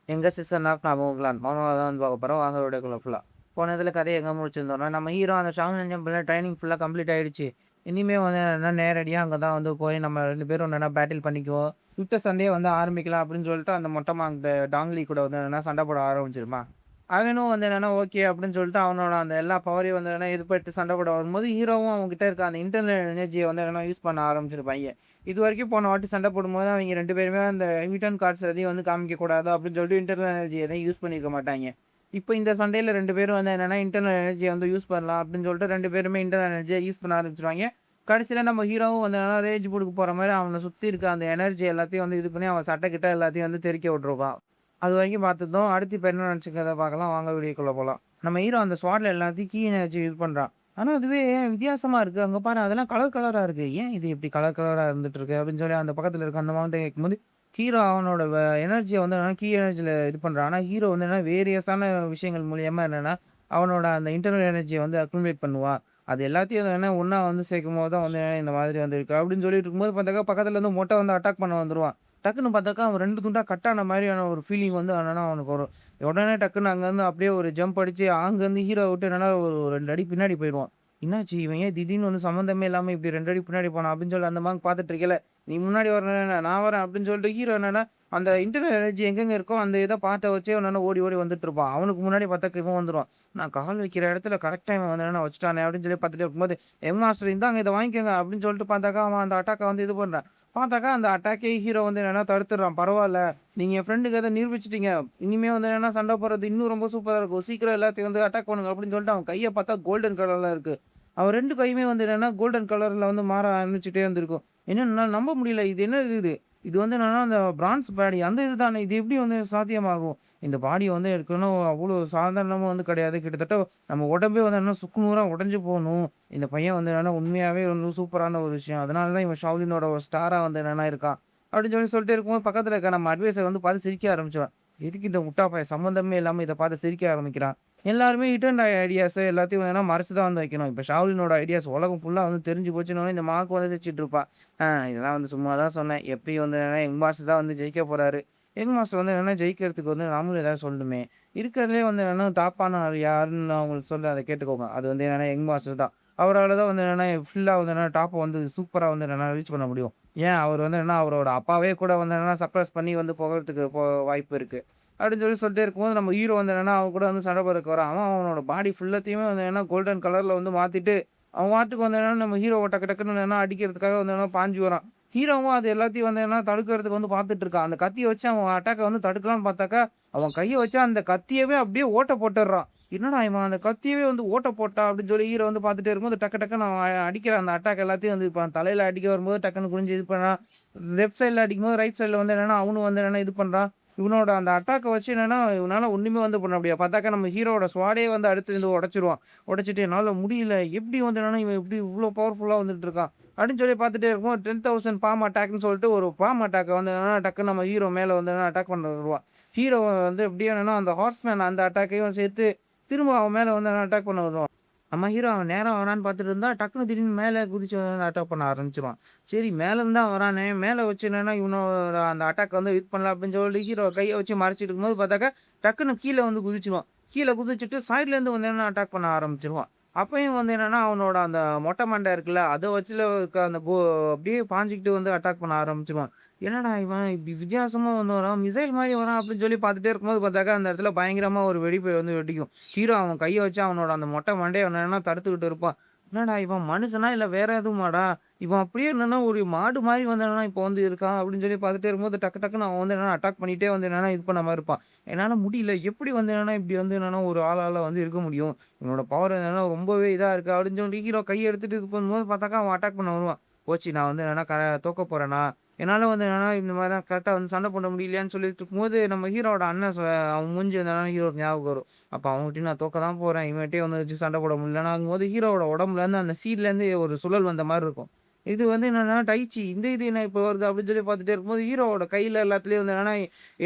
எங்க season of ஞாபகங்களான் மௌனமா தான் வந்து பார்க்க போறோம். வாங்க வீடியோக்குள்ள ஃபுல்லா. போன இதில கதைய எங்க முடிச்சிருந்தோம்னா, நம்ம ஹீரோ அந்த ஷாவுலின் டெம்பிள்ல ட்ரெய்னிங் ஃபுல்லா கம்ப்ளீட் ஆயிடுச்சு. இனிமே வந்து என்னன்னா நேரடியா அங்க தான் வந்து போய் நம்ம 2 பேரும் என்னன்னா பேட்டில் பண்ணிக்குவோம். யுத்த சண்டையே வந்து ஆரம்பிக்கலாம் அப்படின்னு சொல்லிட்டு அந்த மொட்டை அந்த டாங்லி கூட வந்து என்னன்னா சண்டை போட ஆரம்பிச்சிருப்பான். அவனும் வந்து என்னன்னா ஓகே அப்படின்னு சொல்லிட்டு அவனோட அந்த எல்லா பவரையும் வந்து என்னன்னா ஈடுபட்டு சண்டை போட வரும்போது, ஹீரோவும் அவன்கிட்ட இருக்க அந்த இன்டர்னல் எனர்ஜிய வந்து என்னன்னா யூஸ் பண்ண ஆரம்பிச்சிருப்பாய்ங்க. இதுவரைக்கும் போன வாட்டி சண்டை போடும்போது அவைங்க 2 பேருமே அந்த ரிட்டர்ன் கார்ட்ஸ் எதையும் வந்து காமிக்கக்கூடாது அப்படின்னு சொல்லிட்டு இன்டர்னல் எனர்ஜி எதையும் யூஸ் பண்ணியிருக்க மாட்டாய்ங்க. இப்ப இந்த சண்டையில 2 பேரும் வந்து என்னன்னா, இன்டர்னல் எனர்ஜிய வந்து யூஸ் பண்ணலாம் அப்படின்னு சொல்லிட்டு 2 பேருமே இன்டர்னல் எனர்ஜிய யூஸ் பண்ண ஆரம்பிச்சுருவாய்ங்க. கடைசியில நம்ம ஹீரோவும் வந்து என்னன்னா, ரேஜ் மூடுக்கு போற மாரி அவன சுத்தி இருக்க அந்த எனர்ஜி எல்லாத்தையும் வந்து இது பண்ணி அவன் சட்டை கிட்ட எல்லாத்தையும் வந்து தெறிக்க விட்டுருப்பான். அதுவரைக்கும் பார்த்துருந்தோம். அடுத்து இப்ப என்ன நடந்துச்சுங்கிறத பார்க்கலாம். வாங்க வீடியோக்குள்ள போலாம். நம்ம ஹீரோ அந்த ஸ்வாட்ல எல்லாத்தையும் கீ எனர்ஜி இது பண்றான். ஆனா, அதுவே வித்தியாசமா இருக்கு. அங்க பாரு அதெல்லாம் கலர் கலரா இருக்கு. ஏன் இது இப்படி கலர் கலரா இருந்துட்டு இருக்கு? அப்படின்னு சொல்லி அந்த பக்கத்துல இருக்க அந்த மவன்ட்ட கேட்கும்போது, ஹீரோ அவனோட எனர்ஜிய வந்து என்னன்னா கீ எனர்ஜில இது பண்றான். ஆனா, ஹீரோ வந்து என்னன்னா வேரியஸான விஷயங்கள் மூலியமா என்னன்னா, அவனோட அந்த இன்டர்னல் எனர்ஜிய வந்து அக்குமுலேட் பண்ணுவான். அது எல்லாத்தையும் என்னன்னா ஒண்ணா வந்து சேர்க்கும்போது தான் வந்து இந்த மாதிரி வந்து இருக்கு. அப்படின்னு சொல்லிட்டு இருக்கும்போது பார்த்தாக்கா, பக்கத்துல இருந்து மொட்டை வந்து அட்டாக் பண்ண வந்துருவான். டக்குன்னு பார்த்தாக்கா, அவன் 2 துண்டா கட் ஆன மாரியான ஒரு ஃபீலிங் வந்து என்னன்னா அவனுக்கு வரும். உடனே டக்குன்னு அங்கருந்து அப்படியே ஒரு ஜம்ப் அடிச்சு, அங்கருந்து ஹீரோவ விட்டு என்னன்னா ஒரு 2 அடி பின்னாடி போயிருவான். என்னாச்சு இவன் ஏன் திடீர்னு வந்து சம்மந்தமே இல்லாம இப்படி 2 அடி பின்னாடி போனான் அப்படின்னு சொல்லி அந்த மாங்க பார்த்துட்டு இருக்கையில, "நீ முன்னாடி வரேன் நான் வரேன்" அப்படின்னு சொல்லிட்டு ஹீரோ என்னன்னா, அந்த இன்டர்னல் எனர்ஜி எங்கெங்க இருக்கோ அந்த இத பார்ட்ட வச்சே என்னன்னா ஓடி ஓடி வந்துட்டு இருப்பான். அவனுக்கு முன்னாடி பார்த்தாக்க இவன் வந்துருவான். நான் கால் வைக்கிற இடத்துல கரெக்ட்டா இவன் வந்து என்னன்னா வச்சுட்டானே அப்படின்னு சொல்லி பார்த்துட்டே இருக்கும்போது, "எம் மாஸ்டர் இந்தாங்க இத வாங்கிக்கோங்க" அப்படின்னு சொல்லிட்டு பார்த்தாக்கா, அவன் அந்த அட்டாக்க வந்து இது பண்றான். பார்த்தாக்கா அந்த அட்டாக்கே ஹீரோ வந்து என்னன்னா தடுத்துடுறான். "பரவால்ல, நீங்க என் ஃப்ரெண்டுக்கு அத நிரூபிச்சுட்டீங்க. இனிமே வந்து என்னன்னா சண்ட போடுறது இன்னும் ரொம்ப சூப்பரா இருக்கும். சீக்கிரம் எல்லாத்தையும் வந்து அட்டாக் பண்ணுங்க" அப்படின்னு சொல்லிட்டு அவன் கைய பார்த்தா கோல்டன் கலர்ல இருக்கு. அவன் 2 கையுமே வந்து என்னன்னா, கோல்டன் கலர்ல வந்து மாற ஆரம்பிச்சுட்டே இருந்திருக்கும். என்னன்னா நம்ப முடியல. இது என்னது இது? இது வந்து என்னன்னா, அந்த பிரான்ஸ் பாடி அந்த இது தானே. இது எப்படி வந்து சாத்தியமாகும்? இந்த பாடிய வந்து எடுக்கணும் அவ்வளோ சாதாரணமா வந்து கிடையாது. கிட்டத்தட்ட நம்ம உடம்பே வந்து என்னன்னா சுக்குநூறா உடைஞ்சு போணும். இந்த பையன் வந்து என்னன்னா, உண்மையாவே வந்து சூப்பரான ஒரு விஷயம். அதனால தான் இவன் ஷாவ்லினோட ஒரு ஸ்டாரா வந்து என்னன்னா இருக்கான். அப்படின்னு சொல்லிட்டே இருக்கும்போது, பக்கத்துல இருக்க நம்ம அட்வைசர் வந்து பார்த்து சிரிக்க ஆரம்பிச்சுருவான். எதுக்கு இந்த முட்டா பையன் சம்மந்தமே இல்லாம இத பார்த்து சிரிக்க ஆரம்பிக்கிறான்? எல்லாருமே ரிட்டர்ன் ஐடியாஸ் எல்லாத்தையும் வேணா மறைச்சு தான் வந்து வைக்கணும். இப்ப ஷாவ்லினோட ஐடியாஸ் உலகம் ஃபுல்லா வந்து தெரிஞ்சு போச்சுன்னோனே, இந்த மார்க் வந்து சிரிச்சுட்டு இருப்பான். இதெல்லாம் வந்து சும்மா தான் சொன்னேன். எப்படியும் வந்து என்னன்னா, யங் பாஸ் தான் வந்து ஜெயிக்க போறாரு. யங் மாஸ்டர் வந்து என்னன்னா, ஜெயிக்கிறதுக்கு வந்து நாமளும் ஏதாவது சொல்லணுமே. இருக்கிறதுலயே வந்து என்னன்னா, டாப்பான ஆள் யாருன்னு நான் உங்களுக்கு சொல்றேன். அத கேட்டுக்கோங்க. அது வந்து என்னன்னா, யங் மாஸ்டர் தான். அவரால தான் வந்து என்னன்னா, ஃபுல்லா வந்து என்னன்னா, டாப்ப வந்து சூப்பரா வந்து என்னன்னா, ரீச் பண்ண முடியும். ஏன் அவர் வந்து என்னன்னா, அவரோட அப்பாவே கூட வந்து என்னன்னா, சர்ப்ரைஸ் பண்ணி வந்து புகழ்றதுக்கு வாய்ப்பு இருக்கு. அப்படின்னு சொல்லிட்டே இருக்கும்போது, நம்ம ஹீரோ வந்து என்னன்னா, அவன் கூட வந்து சண்டை போடுறதுக்கு வரான். அவன் அவனோட பாடி ஃபுல்லத்தையுமே வந்து என்னன்னா, கோல்டன் கலர்ல வந்து மாத்திட்டு, அவன் பாட்டுக்கு வந்து என்னன்னா, நம்ம ஹீரோவ டக்கு டக்குன்னு என்னன்னா அடிக்கிறதுக்காக வந்து என்னன்னா பாஞ்சு வரான். ஹீரோவும் அது எல்லாத்தையும் வந்து என்னன்னா தடுக்கிறதுக்கு வந்து பார்த்துட்டு இருக்கான். அந்த கத்திய வச்சு அவன் அட்டாக்க வந்து தடுக்கலான்னு பார்த்தாக்கா, அவன் கைய வச்சு அந்த கத்தியவே அப்படியே ஓட்ட போட்டுடுறான். என்னடா இவன் அந்த கத்தியவே வந்து ஓட்ட போட்டான் அப்படின்னு சொல்லி ஹீரோ வந்து பார்த்துட்டே இருக்கும்போது, டக்கு டக்குன்னு அவன் அடிக்கிற அந்த அட்டாக் எல்லாத்தையும் வந்து இப்ப தலையில அடிக்க வரும்போது டக்குன்னு குனிஞ்சு இது பண்ணான். லெஃப்ட் சைட்ல அடிக்கும்போது ரைட் சைட்ல வந்து என்னன்னா, அவனும் வந்து என்னன்னா இது பண்றான். இவனோட அந்த அட்டாக்க வச்சு என்னன்னா, இவனால ஒண்ணுமே வந்து பண்ண முடியாது. பார்த்தாக்கா நம்ம ஹீரோவோட ஸ்வாடே வந்து அடுத்து வந்து உடைச்சுருவான். உடைச்சுட்டு என்னால முடியல. எப்படி வந்து என்னன்னா, இவன் எப்படி இவ்ளோ பவர்ஃபுல்லா வந்துட்டு இருக்கான். அப்படின்னு சொல்லி பார்த்துட்டே இருக்கும்போது 10,000 பாம் அட்டாக்ன்னு சொல்லிட்டு ஒரு பாம் அட்டாக்க வந்து என்னன்னா, டக்குன்னு நம்ம ஹீரோ மேல வந்து என்னன்னா அட்டாக் பண்ண வருவான். ஹீரோ வந்து எப்படியோ என்னன்னா, அந்த ஹார்ஸ்மேன் அந்த அட்டாக்கையும் சேர்த்து திரும்ப அவன் மேல வந்து அட்டாக் பண்ண வருவான். நம்ம ஹீரோ அவன் நேரா வரான்னு பார்த்துட்டு இருந்தா, டக்குனு திடீர்னு மேல குதிச்சு வந்து அட்டாக் பண்ண ஆரம்பிச்சுருவான். சரி மேலருந்து தான் வரானே, மேல வச்சு என்னன்னா இவனோட அந்த அட்டாக் வந்து இது பண்ணலாம் அப்படின்னு சொல்லிட்டு ஹீரோ கைய வச்சு மறைச்சிட்டு இருக்கும்போது பார்த்தாக்கா, டக்குனு கீழ வந்து குதிச்சுருவான். கீழ குதிச்சுட்டு சைட்லேருந்து வந்து என்னன்னா அட்டாக் பண்ண ஆரம்பிச்சுருவான். அப்பயும் வந்து என்னன்னா, அவனோட அந்த மொட்டை மண்டை இருக்குல்ல, அத வச்சுல இருக்க அந்த அப்படியே பாஞ்சுக்கிட்டு வந்து அட்டாக் பண்ண ஆரம்பிச்சுருவான். என்னடா இவன் இப்படி வித்தியாசமா வந்து வரான், மிசைல் மாரி வரான் அப்படின்னு சொல்லி பார்த்துட்டே இருக்கும்போது பார்த்தாக்கா, அந்த இடத்துல பயங்கரமா ஒரு வெடிப்பு வந்து வெடிக்கும். ஹீரோ அவன் கைய வச்சு அவனோட அந்த மொட்டை மண்டைய என்னன்னா தடுத்துக்கிட்டு இருப்பான். என்னடா இவன் மனுஷனா? இல்ல வேற எதுவுமாடா? இவன் அப்படியே என்னன்னா ஒரு மாடு மாரி வந்து என்னன்னா இப்போ வந்து இருக்கான் அப்படின்னு சொல்லி பார்த்துட்டே இருக்கும்போது, டக்கு டக்குன்னு அவன் வந்து என்னன்னா அட்டாக் பண்ணிட்டே வந்து என்னன்னா இது பண்ண மாரி இருப்பான். என்னால முடியல. எப்படி வந்து என்னன்னா இப்படி வந்து என்னன்னா ஒரு ஆளால வந்து இருக்க முடியும்? இவனோட பவர் என்னன்னா ரொம்பவே இதா இருக்கு அப்படின்னு சொல்லி ஹீரோ கைய எடுத்துட்டு இது பண்ணும்போது பார்த்தாக்கா, அவன் அட்டாக் பண்ண வருவான். போச்சு நான் வந்து என்னன்னா தோக்க போறேனா? என்னால வந்து என்னன்னா இந்த மாரி தான் கரெக்ட்டா வந்து சண்டை போட முடியலையான்னு சொல்லிட்டு இருக்கும்போது, நம்ம ஹீரோவோட அண்ணன் அவன் மூஞ்சி வந்து என்னன்னா ஹீரோக்கு ஞாபகம் வரும். அப்ப அவன்கிட்டயும் நான் தோக்க தான் போறேன். இவன்ட்டயும் வந்து வச்சு சண்டை போட முடியலன்னாங்கும்போது, ஹீரோவோட உடம்புலேருந்து அந்த சீட்லேருந்து ஒரு சுழல் வந்த மாரி இருக்கும். இது வந்து என்னன்னா டைச்சி இந்த இது என்ன இப்போ வருது அப்படின்னு சொல்லி பார்த்துட்டே இருக்கும்போது, ஹீரோவோட கையில எல்லாத்துலயும் வந்து என்னன்னா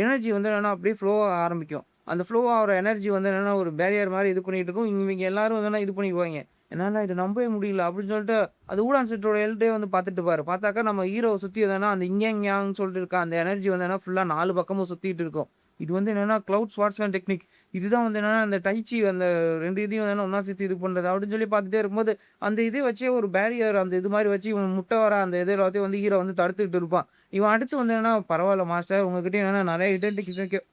எனர்ஜி வந்து என்னன்னா அப்படியே ஃப்ளோ ஆக ஆரம்பிக்கும். அந்த ஃப்ளோ ஆகுற எனர்ஜி வந்து என்னன்னா ஒரு பேரியர் மாரி இது பண்ணிட்டு இருக்கும். இவங்க எல்லாரும் வந்து இது பண்ணிக்குவாய்ங்க. என்னால இத நம்பவே முடியல அப்படின்னு சொல்லிட்டு, அது ஊடான் செட்டோட எல்ட்டே வந்து பார்த்துட்டு இருப்பாரு. பார்த்தாக்கா நம்ம ஹீரோவ சுத்தி எதனா அந்த இங்கேங் யாங்ன்னு சொல்லிட்டு இருக்க அந்த எனர்ஜி வந்து ஃபுல்லா 4 பக்கமும் சுத்திட்டு இருக்கும். இது வந்து என்னன்னா கிளவுட் ஸ்வாட்ஸ்மேன் டெக்னிக். இதுதான் வந்து என்னன்னா அந்த டைச்சி அந்த 2 இதையும் என்னன்னா ஒண்ணா சேர்த்து இது பண்றது அப்படின்னு சொல்லி பார்த்துட்டே இருக்கும்போது, அந்த இத வச்சே ஒரு பேரியர் அந்த இது மாரி வச்சு இவன் முட்ட வர அந்த இது எல்லாத்தையும் வந்து ஹீரோ வந்து தடுத்துக்கிட்டு இருப்பான். இவன் அடிச்சு வந்து என்னன்னா, "பரவால்ல மாஸ்டர் உங்ககிட்ட என்னன்னா நெறைய ஐடென்டிஃபிகேஷன்."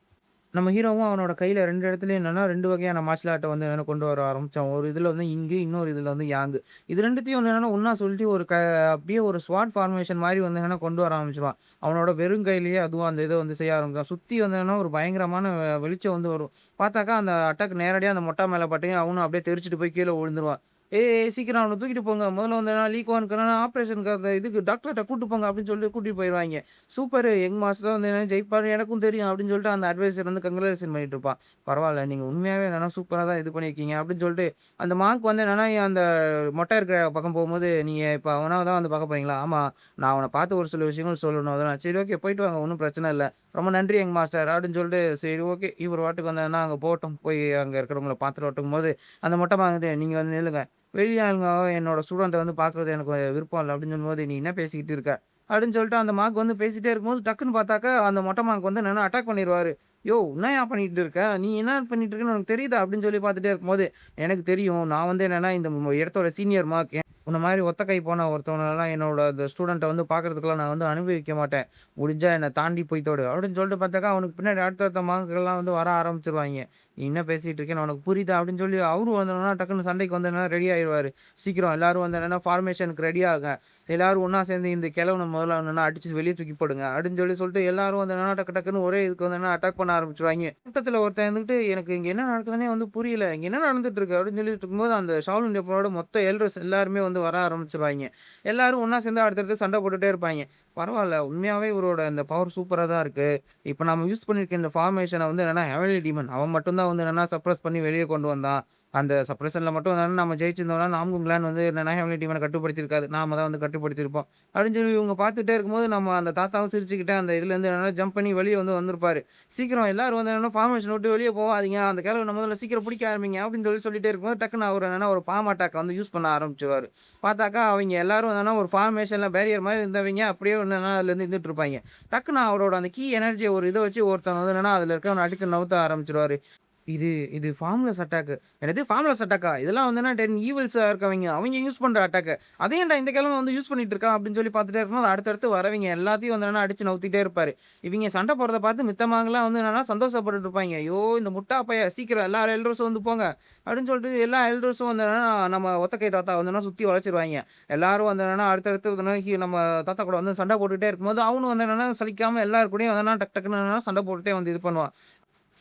நம்ம ஹீரோவும் அவனோட கையில 2 இடத்துலயும் என்னன்னா 2 வகையான மார்ஷியல் ஆர்ட்ட வந்து என்னன்னா கொண்டு வர ஆரம்பிச்சான். ஒரு இதுல வந்து இங்கு, இன்னொரு இதுல வந்து யாங்கு. இது 2த்தையும் வந்து என்னன்னா ஒண்ணா சொல்லிட்டு ஒரு அப்படியே ஒரு ஸ்வாட் ஃபார்மேஷன் மாரி வந்து என்னன்னா கொண்டு வர ஆரம்பிச்சுருவான். அவனோட வெறும் கையிலேயே அதுவும் அந்த இத வந்து செய்ய ஆரம்பிச்சான். சுத்தி வந்து என்னன்னா ஒரு பயங்கரமான வெளிச்சம் வந்து வரும். பார்த்தாக்கா அந்த அட்டாக் நேரடியா அந்த மொட்டை மேல பட்டயும் அவனும் அப்படியே தெறிச்சுட்டு போய் கீழ விழுந்துருவான். "ஏய் ஏய் சீக்கிரம் அவன தூக்கிட்டு போங்க. முதல்ல வந்து என்னன்னா லீக்வானுக்கு என்னன்னா ஆப்பரேஷனுக்கு அந்த இதுக்கு டாக்டர்ட்ட கூட்டு போங்க" அப்படின்னு சொல்லிட்டு கூட்டிட்டு போயிருவாய்ங்க. சூப்பரு! யங் மாஸ்டர் வந்து என்ன ஜெயிப்பாரு எனக்கும் தெரியும் அப்படின்னு சொல்லிட்டு அந்த அட்வைசர் வந்து கங்கிராச்சுலேஷன் பண்ணிட்டு இருப்பான். பரவால்ல நீங்க உண்மையாவே என்னன்னா சூப்பரா தான் இது பண்ணியிருக்கீங்க அப்படின்னு சொல்லிட்டு, அந்த மார்க் வந்து என்னன்னா அந்த மொட்டை இருக்கிற பக்கம் போகும்போது, "நீங்க இப்ப அவன தான் வந்து பார்க்க போறீங்களா?" "ஆமா. நான் அவன பார்த்து ஒரு சில விஷயங்கள் சொல்லணும்." அதெல்லாம் "சரி ஓகே போயிட்டு வாங்க. ஒண்ணும் பிரச்சனை இல்ல. ரொம்ப நன்றி யங் மாஸ்டர்." அப்படின்னு சொல்லிட்டு, சரி ஓகே இவரு பாட்டுக்கு வந்தாருன்னா அங்க போகட்டும். போய் அங்க இருக்கிறவங்கள பார்த்துட்டு வரட்டுங்கும்போது, அந்த மொட்டை மான் வந்து, "நீங்க வந்து நில்லுங்க. வெளி ஆளுங்க என்னோட ஸ்டூடண்ட்ட வந்து பார்க்குறது எனக்கு விருப்பம் இல்ல." அப்படின்னு சொல்லும்போது, "நீ என்ன பேசிக்கிட்டு இருக்க?" அப்படின்னு சொல்லிட்டு அந்த மார்க் வந்து பேசிட்டே இருக்கும்போது, டக்குன்னு பார்த்தாக்கா, அந்த மொட்டை மார்க் வந்து என்னன்னா அட்டாக் பண்ணிருவாரு. "யோவ்! என்னய்யா பண்ணிட்டு இருக்க? நீ என்ன பண்ணிட்டு இருக்கன்னு உனக்கு தெரியுதா?" அப்படின்னு சொல்லி பார்த்துட்டே இருக்கும்போது, "எனக்கு தெரியும். நான் வந்து என்னன்னா இந்த இடத்தோட சீனியர் மார்க். உன்ன மாரி ஒத்த கை போன ஒருத்தவனலாம் என்னோட அந்த ஸ்டூடண்ட்ட வந்து பார்க்கறதுக்குலாம் நான் வந்து அனுமதிக்க மாட்டேன். முடிஞ்சா என்ன தாண்டி போய் தொடு." அப்படின்னு சொல்லிட்டு பார்த்தாக்கா, அவனுக்கு பின்னாடி அடுத்தடுத்த மார்க்லாம் வந்து வர ஆரம்பிச்சுருவாய்ங்க. "நீ என்ன பேசிட்டு இருக்கேன்னு உனக்கு புரியுதா?" அப்படின்னு சொல்லி அவரும் வந்து என்னன்னா டக்குன்னு சண்டைக்கு வந்து என்னன்னா ரெடி ஆயிருவாரு. "சீக்கிரம் எல்லாரும் வந்து என்னன்னா ஃபார்மேஷனுக்கு ரெடி ஆகுங்க. எல்லாரும் ஒண்ணா சேர்ந்து இந்த கிழவன முதல்ல என்னன்னா அடிச்சு வெளிய தூக்கி போடுங்க." அப்படின்னு சொல்லிட்டு எல்லாரும் வந்து என்னன்னா டக்கு டக்குன்னு ஒரே இதுக்கு வந்து என்னன்னா அட்டாக் பண்ண ஆரம்பிச்சுருவாய்ங்க. கூட்டத்துல ஒருத்தன் இருந்துகிட்டு, "எனக்கு இங்க என்ன நடக்குதுன்னே வந்து புரியல. இங்க என்ன நடந்துட்டு இருக்கு?" அப்படின்னு சொல்லிட்டு இருக்கும்போது, அந்த ஷாவ்லின் டெம்பிளோட மொத்த எல்டர்ஸ் எல்லாருமே வந்து வர ஆரம்பிச்சுருவாய்ங்க. எல்லாரும் ஒண்ணா சேர்ந்து அடுத்தடுத்து சண்டை போட்டுட்டே இருப்பாய்ங்க. பரவால்ல, உண்மையாவே இவரோட இந்த பவர் சூப்பரா தான் இருக்கு. இப்ப நம்ம யூஸ் பண்ணியிருக்க இந்த ஃபார்மேஷன வந்து என்னன்னா ஹெவன்லி டீமன் அவன் மட்டும் தான் வந்து என்னன்னா சப்ரஸ் பண்ணி வெளிய கொண்டு வந்தான். அந்த சப்ரஷன்ல மட்டும் என்னன்னா நம்ம ஜெயிச்சிருந்தோம்னா, நாம்கும் கிளான் வந்து என்னன்னா ஹெவன்லி டீமன கட்டுப்படுத்தியிருக்காது. நாம தான் வந்து கட்டுப்படுத்தியிருப்போம். அப்படின்னு சொல்லி இவங்க பார்த்துட்டே இருக்கும்போது, நம்ம அந்த தாத்தாவும் சிரிச்சுக்கிட்டு அந்த இதுலேருந்து என்னன்னா ஜம்ப் பண்ணி வெளிய வந்து வந்திருப்பாரு. "சீக்கிரம் எல்லாரும் வந்து என்னன்னா ஃபார்மேஷன விட்டு வெளிய போகாதீங்க. அந்த கிழவன முதல்ல சீக்கிரம் புடிக்க ஆரம்பிங்க." அப்படின்னு சொல்லிட்டே இருக்கும்போது, டக்குனு அவரு என்னன்னா ஒரு பாம் அட்டாக்க வந்து யூஸ் பண்ண ஆரம்பிச்சுருவாரு. பார்த்தாக்கா அவைங்க எல்லாரும் என்னன்னா ஒரு ஃபார்மேஷன்ல பேரியர் மாரி இருந்தவைங்க அப்படியே என்னன்னா அதுலேருந்து இருந்துட்டு இருப்பாய்ங்க. டக்குனு அவரோட அந்த கீ எனர்ஜிய ஒரு இத வச்சு ஒருத்தன் வந்து என்னன்னா அதுல இருக்கவன அடிச்சு நவுத்த ஆரம்பிச்சுருவாரு. இது இது ஃபார்ம்லெஸ் அட்டாக்கு. என்னது ஃபார்ம்லெஸ் அட்டாக்கா? இதெல்லாம் வந்துனா 10 ஈவில்ஸா இருக்கவைங்க. அவைங்க யூஸ் பண்ற அட்டாக்க. அத ஏன்டா இந்த கிழவன் வந்து யூஸ் பண்ணிட்டு இருக்கான் அப்படின்னு சொல்லி பார்த்துட்டே இருக்கும்போது, அடுத்தடுத்து வரவைங்க எல்லாத்தையும் வந்து என்னன்னா அடிச்சு நவுத்திட்டே இருப்பாரு. இவைங்க சண்டை போடுறத பார்த்து மித்தவங்கலாம் வந்து என்னன்னா சந்தோஷப்பட்டுட்டு இருப்பாய்ங்க. "ஐயோ! இந்த முட்டா பையன் சீக்கிரம் எல்லா எல்டர்ஸும் வந்து போங்க." அப்படின்னு சொல்லிட்டு எல்லா எல்டர்ஸும் வந்து என்னன்னா நம்ம ஒத்தக்கை தாத்தா வந்து என்னன்னா சுத்தி வளைச்சிருவாய்ங்க. எல்லாரும் வந்து என்னன்னா அடுத்தடுத்து வந்து என்னன்னா நம்ம தாத்தா கூட வந்து சண்டை போட்டுட்டே இருக்கும்போது, அவனும் வந்து என்னன்னா சலிக்காம எல்லார் கூடயும் வந்து என்னன்னா டக் டக்குன்னு என்னன்னா சண்டை போட்டுட்டே வந்து இது பண்ணுவான்.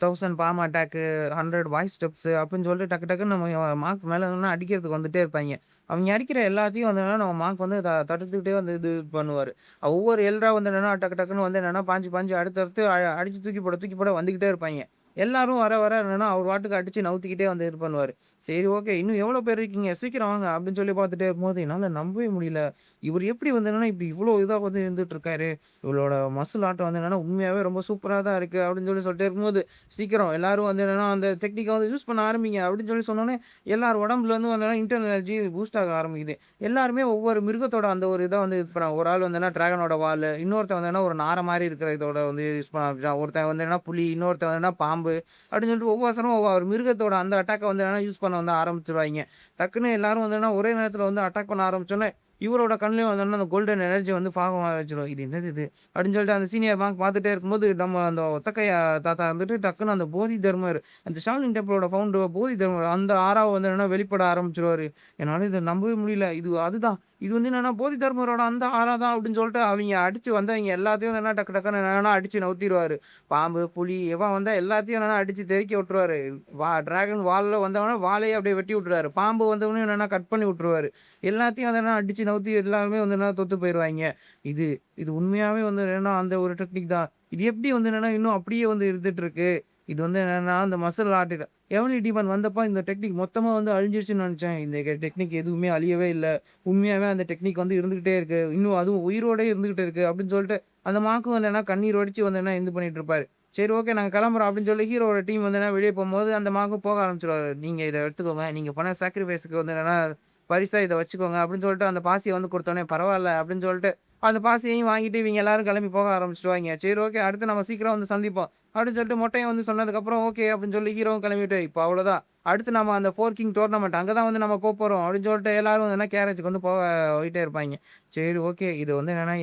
1000 பாம் அட்டாக்கு, 100 பாய் ஸ்டெப்ஸு அப்படின்னு சொல்லிட்டு டக்கு டக்குன்னு நம்ம மார்க் மேல நின்னு அடிக்கிறதுக்கு வந்துட்டே இருப்பாய்ங்க. அவைங்க அடிக்கிற எல்லாத்தையும் வந்து என்னன்னா, நம்ம மார்க் வந்து தடுத்துக்கிட்டே வந்து இது பண்ணுவாரு. ஒவ்வொரு எல்டரா வந்து என்னன்னா, டக்கு டக்குன்னு வந்து என்னன்னா, பாஞ்சு பாஞ்சு அடுத்தடுத்து அடிச்சு தூக்கி போட வந்துகிட்டே இருப்பாய்ங்க. எல்லாரும் வர வர என்னன்னா, அவர் பாட்டுக்கு அடிச்சு நவுத்திக்கிட்டே வந்து இது பண்ணுவாரு. சரி ஓகே, இன்னும் எவ்வளோ பேர் இருக்கீங்க? சீக்கிரம் வாங்க அப்படின்னு சொல்லி பார்த்துட்டே இருக்கும்போது, என்னால நம்பவே முடியல. இவரு எப்படி வந்து என்னன்னா, இப்படி இவ்வளோ இதா வந்து இருந்துட்டு இருக்காரு. இவரோட மசில் ஆட்டம் வந்து என்னன்னா, உண்மையாவே ரொம்ப சூப்பரா தான் இருக்கு அப்படின்னு சொல்லிட்டே இருக்கும்போது சீக்கிரம் எல்லாரும் வந்து என்னன்னா, அந்த டெக்னிக்க வந்து யூஸ் பண்ண ஆரம்பிங்க அப்படின்னு சொன்னோனே, எல்லார் உடம்புலேருந்து வந்து இன்டர்னல் எனர்ஜி பூஸ்ட் ஆக ஆரம்பிக்குது. எல்லாருமே ஒவ்வொரு மிருகத்தோட அந்த ஒரு இத வந்து இது பண்ணாங்க. ஒரு ஆள் வந்து டிராகனோட வாலு, இன்னொருத்தன் வந்து ஒரு நாரை மாரி இருக்கிற இதோட வந்து யூஸ் பண்ண ஆரம்பிச்சான். ஒருத்தன் வந்து புலி, இன்னொருத்தன் வந்து பாம்பு அப்படின்னு சொல்லிட்டு ஒவ்வொருத்தரும் ஒவ்வொரு மிருகத்தோட அந்த அட்டாக்க வந்து யூஸ் பண்ண வந்து ஆரம்பிச்சுருவாய்ங்க. டக்குன்னு எல்லாரும் வந்து ஒரே நேரத்தில வந்து அட்டாக் பண்ண ஆரம்பிச்சோனே, இவரோட கண்லயும் வந்து அந்த கோல்டன் எனர்ஜி வந்து பாக்க ஆரம்பிச்சுரும். இது என்னது இது? அப்படின்னு சொல்லிட்டு அந்த சீனியர் மார்க் பார்த்துட்டே இருக்கும்போது, நம்ம அந்த ஒத்தக்கைய தாத்தா வந்துட்டு டக்குனு அந்த போதி தர்மர், அந்த ஷாவ்லின் டெம்பிளோட ஃபவுண்டர் போதி தர்மர் அந்த ஆறாவ வந்து வெளிப்பட ஆரம்பிச்சுருவாரு. என்னால இத நம்பவே முடியல. இது அதுதான். இது வந்து போதி தர்மரோட அந்த ஆறா தான் அப்படின்னு சொல்லிட்டு அவிங்க அடிச்சு வந்தவைங்க எல்லாத்தையும் வந்து டக்கு டக்குன்னு அடிச்சு நவுத்திருவாரு. பாம்பு, புலி எவன் வந்தா எல்லாத்தையும் அடிச்சு தெறிக்க விட்டுருவாரு. டிராகன் வால்ல வந்தவன வாலையே அப்படியே வெட்டி விட்டுருவாரு. பாம்பு வந்தவனையும் கட் பண்ணி விட்டுருவாரு. எல்லாத்தையும் அடிச்சு நவுத்தி எல்லாருமே வந்து தோத்து போயிருவாய்ங்க. இது இது உண்மையாவே வந்து அந்த ஒரு டெக்னிக் தான். இது எப்படி வந்து இன்னும் அப்படியே வந்து இருந்துட்டு இருக்கு. இது வந்து அந்த மசில் ஆர்ட் எவனி டீமன் வந்தப்ப இந்த டெக்னிக் மொத்தமா வந்து அழிஞ்சிருச்சுன்னு நெனச்சேன். இந்த டெக்னிக் எதுவுமே அழியவே இல்ல. உண்மையாவே அந்த டெக்னிக் வந்து இருந்துகிட்டே இருக்கு. இன்னும் அதுவும் உயிரோடயே இருந்துகிட்டு இருக்கு அப்படின்னு சொல்லிட்டு, அந்த மாக்கும் வந்து கண்ணீர் வடிச்சு வந்து இது பண்ணிட்டு இருப்பாரு. சரி ஓகே நாங்க கிளம்புறோம் அப்படின்னு சொல்லி ஹீரோவோட டீம் வந்து வெளிய போம்போது அந்த மாக்கும் போக ஆரம்பிச்சுருவாரு. நீங்க இத எடுத்துக்கோங்க. நீங்க பண்ண சாக்ரிஃபைஸ்க்கு வந்து பரிசா இத வச்சுக்கோங்க அப்படின்னு சொல்லிட்டு அந்த பாசிய வந்து குடுத்தோனே பரவால்ல அப்படின்னு சொல்லிட்டு, அந்த பாசியையும் வாங்கிட்டு இவங்க எல்லாரும் கிளம்பி போக ஆரம்பிச்சுருவாய்ங்க. சரி ஓகே அடுத்து நம்ம சீக்கிரம் வந்து சந்திப்போம். அப்படின்னு சொல்லிட்டு மொட்டையன் வந்து சொன்னதுக்கப்புறம், ஓகே அப்படின்னு சொல்லி ஹீரோவும் கிளம்பிட்டு, இப்போ அவ்வளோதான். அடுத்து நம்ம அந்த 4 கிங் டோர்னமெண்ட் அங்க தான் வந்து நம்ம போப்போறோம் அப்படின்னு சொல்லிட்டு எல்லாரும் வந்து கேரேஜுக்கு வந்து போயிட்டே இருப்பாய்ங்க. சரி ஓகே. இது வந்து என்னன்னா,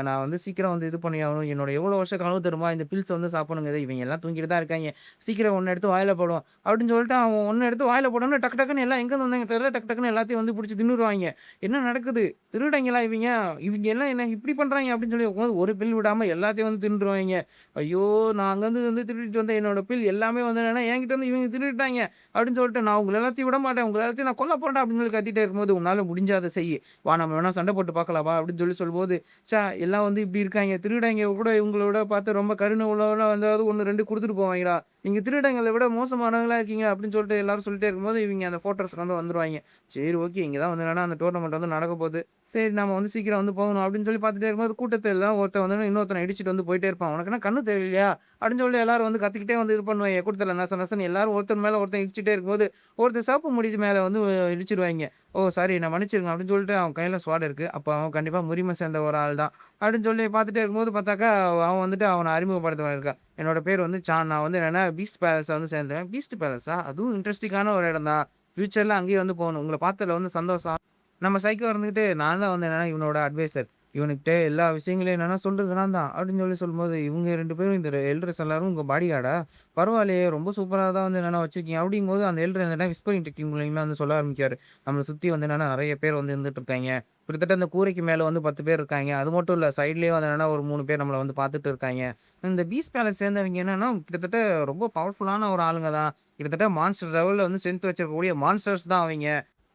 நான் வந்து சீக்கிரம் வந்து இது பண்ணியாகணும். என்னோட எவ்வளோ வருஷ கனவு தெரியுமா? இந்த பில்ஸ வந்து சாப்பிடணுங்கிறது. இவங்க எல்லாம் தூங்கிட்டு தான் இருக்காய்ங்க. சீக்கிரம் ஒண்ணு எடுத்து வாயில போடுவோம். அப்படின்னு சொல்லிட்டு அவன் ஒண்ணு எடுத்து வாயில போட்டோனே டக்கு டக்குன்னு எல்லாம் எங்கேருந்து வந்தாங்க தெரியல. டக்கு டக்குன்னு எல்லாத்தையும் வந்து புடிச்சு தின்னுருவாய்ங்க. என்ன நடக்குது? திருடங்களா இவிங்க? இவிங்க எல்லாம் என்ன இப்படி பண்றாய்ங்க? அப்படின்னு சொல்லி உட்காந்து ஒரு பில் விடாம எல்லாத்தையும் வந்து தின்றுவாய்ங்க. ஐயோ! நான் அங்கருந்து வந்து திருடிட்டு வந்த என்னோட பில் எல்லாமே வந்து என்னன்னா, என்கிட்ட வந்து இவங்க திருடிட்டாய்ங்க. அப்படின்னு சொல்லிட்டு, நான் உங்கள எல்லாத்தையும் விட மாட்டேன். உங்கள எல்லாத்தையும் நான் கொல்ல போறேன்டா அப்படின்னு சொல்லி கத்திட்டே இருக்கும்போது, உன்னால முடிஞ்சா அத செய்யி. வா நம்ம வேணா சண்டை போட்டு பார்க்கலாம் வா அப்படின்னு சொல்லி சொல்லும்போது, ச்ச எல்லாம் வந்து இப்படி இருக்காய்ங்க. திருடங்க கூட இவங்களோட பார்த்து ரொம்ப கருணை உள்ளவனா வந்தாவது 1, 2 குடுத்துட்டு போவாய்ங்கடா. நீங்க திருடங்கள விட மோசமானவங்களா இருக்கீங்க அப்படின்னு சொல்லிட்டு எல்லாரும் சொல்லிட்டே இருக்கும்போது, இவங்க அந்த ஃபோர்ட்ரஸ்க்கு வந்து வந்துருவாய்ங்க. சரி ஓகே. இங்க தான் வந்து என்னன்னா அந்த டோர்னமெண்ட் வந்து நடக்க போது. சரி நம்ம வந்து சீக்கிரம் வந்து போகணும் அப்படின்னு சொல்லி பார்த்துட்டே இருக்கும்போது, கூட்டத்துல எல்லாம் ஒருத்தன் வந்து இன்னொருத்தன இடிச்சுட்டு வந்து போயிட்டே இருப்பான். உனக்கு என்ன கண்ணு தெரியலையா? அப்படின்னு சொல்லி எல்லாரும் வந்து கத்திக்கிட்டே வந்து இது பண்ணுவாய்ங்க. கூட்டத்துல நச நசன்னு எல்லாரும் ஒருத்தன் மேல ஒருத்தன் இடிச்சுட்டே இருக்கும்போது, ஒருத்தன் சிவப்பு முடிச்சு மேல வந்து இடிச்சுருவாய்ங்க. ஓ! சாரி என்ன மன்னிச்சிடுங்க அப்படின்னு சொல்லிட்டு அவன் கையில ஸ்வாட் இருக்கு. அப்ப அவன் கண்டிப்பா முறிமை சேர்ந்த ஒரு ஆள் தான். அப்படின்னு சொல்லி பார்த்துட்டே இருக்கும்போது பார்த்தாக்கா, அவன் வந்துட்டு அவன அறிமுகப்படுத்துவான் இருக்கான். என்னோட பேர் வந்து சான். நான் வந்து என்னன்னா பீஸ்ட் பேலஸ்ல வந்து சேர்ந்தேன். பீஸ்ட் பேலஸா? அதுவும் இன்ட்ரஸ்டிங்கான ஒரு இடம் தான். ஃபியூச்சர்ல அங்கேயே வந்து போணும். உங்கள பார்த்ததுல வந்து சந்தோஷம். நம்ம சைக்கோ இருந்துகிட்டு, நான் தான் வந்து என்னன்னா இவனோட அட்வைசர். இவனுகிட்ட எல்லா விஷயங்களையும் என்னன்னா சொல்றது நான் தான். அப்படின்னு சொல்லி சொல்லும்போது, இவங்க 2 பேரும் இந்த எல்டர்ஸ் எல்லாரும் உங்க பாடி கார்டா? பரவாயில்லையே! ரொம்ப சூப்பரா தான் வந்து என்னன்னா வச்சிருக்கீங்க. அப்படிங்கும்போது அந்த எல்டர் என்னன்னா விஸ்பரிங் டெக்னிக் மூலியமா வந்து சொல்ல ஆரம்பிக்கிறாரு. நம்மள சுத்தி வந்து என்னன்னா நெறைய பேர் வந்து இருந்துட்டு இருக்காய்ங்க. கிட்டத்தட்ட அந்த கூரைக்கு மேல வந்து 10 பேர் இருக்காய்ங்க. அது மட்டும் இல்ல சைட்லயும் வந்து என்னன்னா ஒரு 3 பேர் நம்மள வந்து பார்த்துட்டு இருக்காய்ங்க. இந்த பீஸ்ட் பேலஸ் சேர்ந்தவங்க என்னன்னா கிட்டத்தட்ட ரொம்ப பவர்ஃபுல்லான ஒரு ஆளுங்க தான். கிட்டத்தட்ட மான்ஸ்டர் லெவல்ல வந்து ஸ்ட்ரென்த் வச்சிருக்கக்கூடிய மான்ஸ்டர்ஸ் தான் அவைங்க.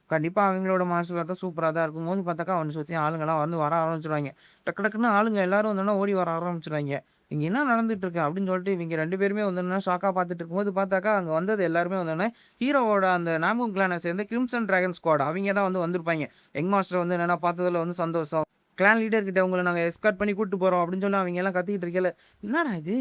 கண்டிப்பா அவங்களோட மார்ஷல் ஆர்ட்டும் சூப்பரா தான் இருக்கும்போது பார்த்தாக்கா, அவன சுத்தி ஆளுங்கலாம் வந்து வர ஆரம்பிச்சுருவாய்ங்க. டக்கு டக்குன்னு ஆளுங்க எல்லாரும் வந்தோனே ஓடி வர ஆரம்பிச்சுருவாய்ங்க. இங்க என்ன நடந்துட்டு இருக்கு? அப்படின்னு சொல்லிட்டு இவங்க 2 பேருமே வந்து என்னன்னா ஷாக்கா பார்த்துட்டு இருக்கும்போது பார்த்தாக்கா, அங்க வந்தது எல்லாருமே வந்தோனே, ஹீரோவோட அந்த நாமம் கிளான சேர்ந்த கிரிம்சன் டிராகன் ஸ்குவாட் அவிங்க தான் வந்து வந்திருப்பாய்ங்க. யங் மாஸ்டர் வந்து என்னன்னா பார்த்ததுல வந்து சந்தோஷம். கிளான் லீடர் கிட்ட உங்கள நாங்க எஸ்கார்ட் பண்ணி கூட்டிட்டு போறோம் அப்படின்னு சொல்லி அவிங்க எல்லாம் கத்திக்கிட்டு இருக்கையில, என்னடா இது?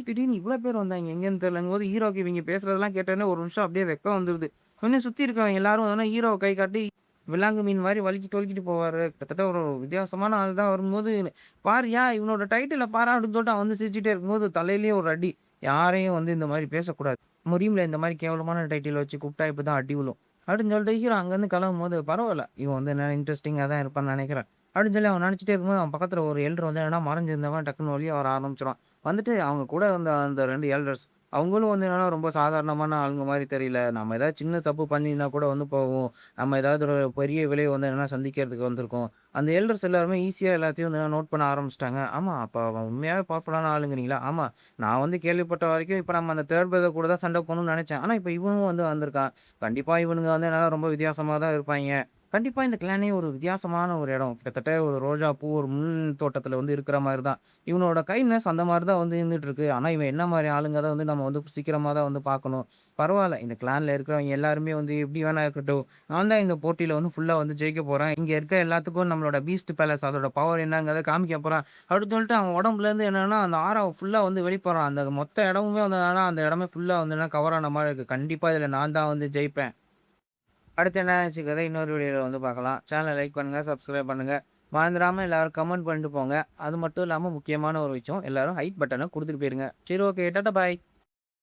திடீர்னு இவ்ளோ பேர் வந்தாய்ங்க எங்கேன்னு தெரியலங்கும்போது, ஹீரோக்கு இவிங்க பேசுறதெல்லாம் கேட்டோனே ஒரு நிமிஷம் அப்படியே வெக்கம் வந்துருது. உடனே சுத்தி இருக்கவங்க எல்லாரும் வந்தோனே ஹீரோவ கை காட்டி விலாங்கு மீன் மாரி வழுக்கி தொழுக்கிட்டு போவாரு. கிட்டத்தட்ட ஒரு வித்தியாசமான ஆள் தான் வரும்போது, "பாருய்யா இவனோட டைட்டில பாரேன்" அப்படின்னு சொல்லிட்டு அவன் வந்து சிரிச்சுட்டே இருக்கும்போது, தலையிலேயே ஒரு அடி. யாரையும் வந்து இந்த மாரி பேசக்கூடாது. முரீம்ல இந்த மாரி கேவலமான டைட்டில் வச்சு கூப்பிட்டா இப்படிதான் அடி விழும். அப்படின்னு சொல்லிட்டு ஹீரோ அங்கருந்து கிளம்பும்போது, பரவால்ல இவன் வந்து என்ன இன்ட்ரஸ்டிங்கா தான் இருப்பான்னு நெனைக்கிறேன். அப்படின்னு சொல்லி அவன் நெனச்சுட்டே இருக்கும்போது, அவன் பக்கத்துல ஒரு எல்டர் வந்து என்னன்னா மறைஞ்சிருந்தவன் டக்குனு வெளிய வர ஆரம்பிச்சுருவான். வந்துட்டு அவங்க கூட வந்த அந்த 2 எல்டர்ஸ் அவங்களும் வந்து என்னன்னா ரொம்ப சாதாரணமான ஆளுங்க மாரி தெரியல. நம்ம ஏதாவது சின்ன தப்பு பண்ணியிருந்தா கூட வந்து போவோம். நம்ம ஏதாவது ஒரு பெரிய விளைவு வந்து என்னன்னா சந்திக்கிறதுக்கு வந்திருக்கோம். அந்த எல்டர்ஸ் எல்லாருமே ஈஸியா எல்லாத்தையும் வந்து நோட் பண்ண ஆரம்பிச்சுட்டாங்க. ஆமா, அப்ப அவன் உண்மையாவே பவர்ஃபுல்லான ஆளுங்கிறீங்களா? ஆமா. நான் வந்து கேள்விப்பட்ட வரைக்கும் இப்ப நம்ம அந்த 3 பிரதர் கூட தான் சண்டை போடணும்னு நெனச்சேன். ஆனா இப்ப இவனும் வந்து வந்திருக்கான். கண்டிப்பா இவனுங்க வந்து என்னன்னா ரொம்ப வித்தியாசமா தான் இருப்பாய்ங்க. கண்டிப்பா இந்த கிளானே ஒரு வித்தியாசமான ஒரு இடம். கிட்டத்தட்ட ஒரு ரோஜா பூ ஒரு முள் தோட்டத்துல வந்து இருக்கிற மாரி தான். இவனோட கைண்ட்னஸ் அந்த மாரி தான் வந்து இருந்துட்டு இருக்கு. ஆனா இவன் என்ன மாரி ஆளுங்க தான் வந்து நம்ம வந்து சீக்கிரமா தான் வந்து பார்க்கணும். பரவால்ல. இந்த கிளான்ல இருக்கிறவங்க எல்லாருமே வந்து எப்படி வேணா இருக்கட்டும். நான் தான் இந்த போட்டியில வந்து ஃபுல்லா வந்து ஜெயிக்க போறேன். இங்க இருக்க எல்லாத்துக்கும் நம்மளோட பீஸ்ட் பேலஸ் அதோட பவர் என்னங்கிறத காமிக்க போறேன். அப்படின்னு சொல்லிட்டு அவன் உடம்புலேருந்து என்னன்னா, அந்த ஆறாவ ஃபுல்லா வந்து வெளிப்படுறான். அந்த மொத்த இடமுமே வந்து என்னன்னா, அந்த இடமே ஃபுல்லா வந்து என்ன கவர் ஆன மாரி இருக்கு. கண்டிப்பா இதுல நான் தான் வந்து ஜெயிப்பேன். அடுத்து என்ன ஆச்சு கதை இன்னொரு வீடியோல வந்து பார்க்கலாம். சேனல லைக் பண்ணுங்க, சப்ஸ்கிரைப் பண்ணுங்க. மறந்துடாம எல்லாரும் கமெண்ட் பண்ணிட்டு போங்க. அது மட்டும் இல்லாம முக்கியமான ஒரு விஷயம், எல்லாரும் ஹைப் பட்டன குடுத்துட்டு போயிருங்க. சரி ஓகே. டாட்டா பாய்.